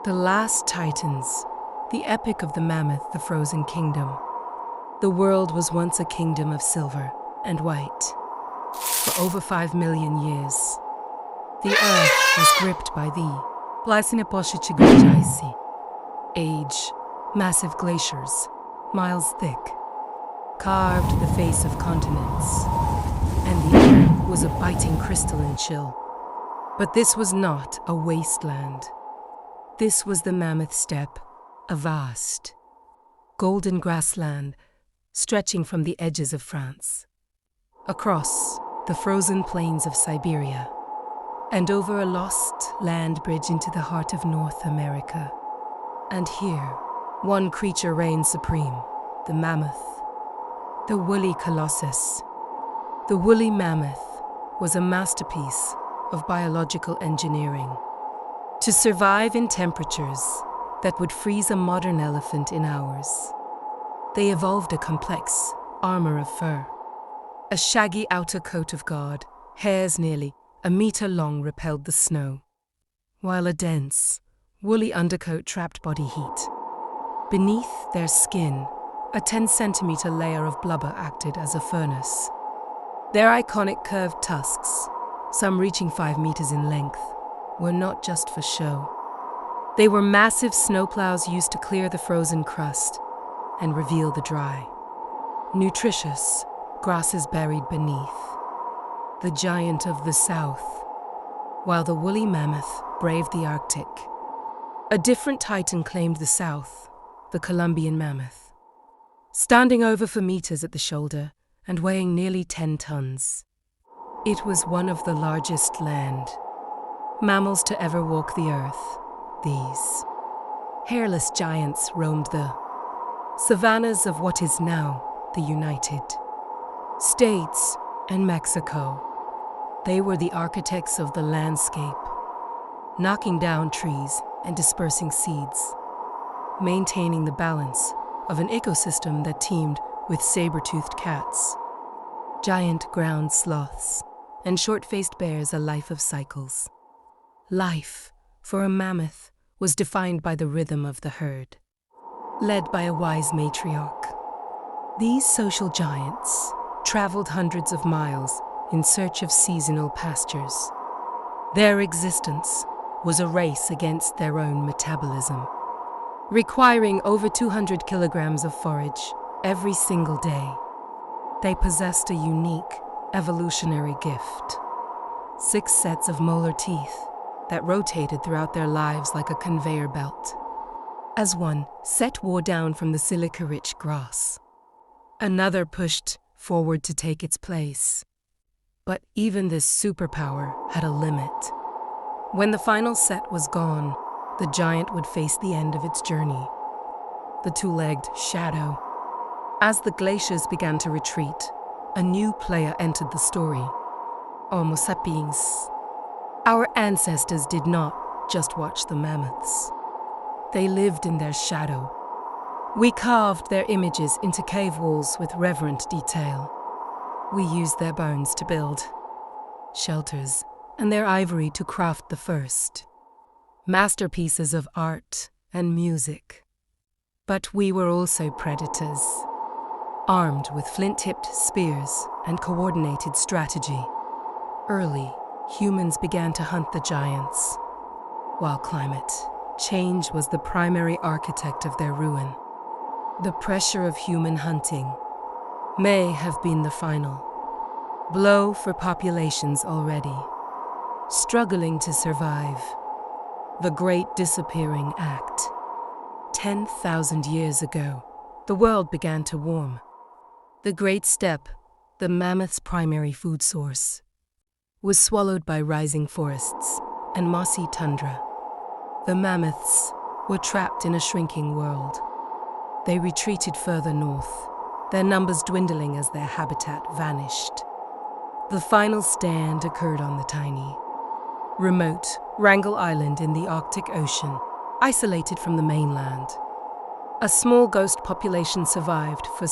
The Last Titans, the epic of the Mammoth, the Frozen Kingdom. The world was once a kingdom of silver and white. For over 5 million years, the earth was gripped by the age, massive glaciers, miles thick, carved the face of continents, and the air was a biting crystalline chill. But this was not a wasteland. This was the Mammoth Steppe, a vast, golden grassland stretching from the edges of France, across the frozen plains of Siberia, and over a lost land bridge into the heart of North America. And here, one creature reigned supreme, the mammoth, the woolly colossus. The woolly mammoth was a masterpiece of biological engineering. To survive in temperatures that would freeze a modern elephant in hours, they evolved a complex armor of fur. A shaggy outer coat of guard, hairs nearly a meter long, repelled the snow, while a dense, woolly undercoat trapped body heat. Beneath their skin, a 10-centimeter layer of blubber acted as a furnace. Their iconic curved tusks, some reaching 5 meters in length, were not just for show. They were massive snowplows used to clear the frozen crust and reveal the dry, nutritious grasses buried beneath. The giant of the south, while the woolly mammoth braved the Arctic. A different titan claimed the south, the Columbian mammoth, standing over 4 meters at the shoulder and weighing nearly 10 tons. It was one of the largest land mammals to ever walk the earth. These hairless giants roamed the savannas of what is now the United States and Mexico. They were the architects of the landscape, knocking down trees and dispersing seeds, maintaining the balance of an ecosystem that teemed with saber-toothed cats, giant ground sloths, and short-faced bears, a life of cycles. Life, for a mammoth, was defined by the rhythm of the herd, led by a wise matriarch. These social giants traveled hundreds of miles in search of seasonal pastures. Their existence was a race against their own metabolism, requiring over 200 kilograms of forage every single day. They possessed a unique evolutionary gift: 6 sets of molar teeth that rotated throughout their lives like a conveyor belt. As one set wore down from the silica-rich grass, another pushed forward to take its place. But even this superpower had a limit. When the final set was gone, the giant would face the end of its journey, the 2-legged shadow. As the glaciers began to retreat, a new player entered the story: Homo sapiens. Our ancestors did not just watch the mammoths. They lived in their shadow. We carved their images into cave walls with reverent detail. We used their bones to build shelters and their ivory to craft the first masterpieces of art and music. But we were also predators, armed with flint-tipped spears and coordinated strategy. Early, humans began to hunt the giants, while climate change was the primary architect of their ruin. The pressure of human hunting may have been the final blow for populations already struggling to survive. The Great Disappearing Act. 10,000 years ago, the world began to warm. The Great Steppe, the mammoth's primary food source, was swallowed by rising forests and mossy tundra. The mammoths were trapped in a shrinking world. They retreated further north, their numbers dwindling as their habitat vanished. The final stand occurred on the tiny, remote Wrangel Island in the Arctic Ocean, isolated from the mainland. A small ghost population survived for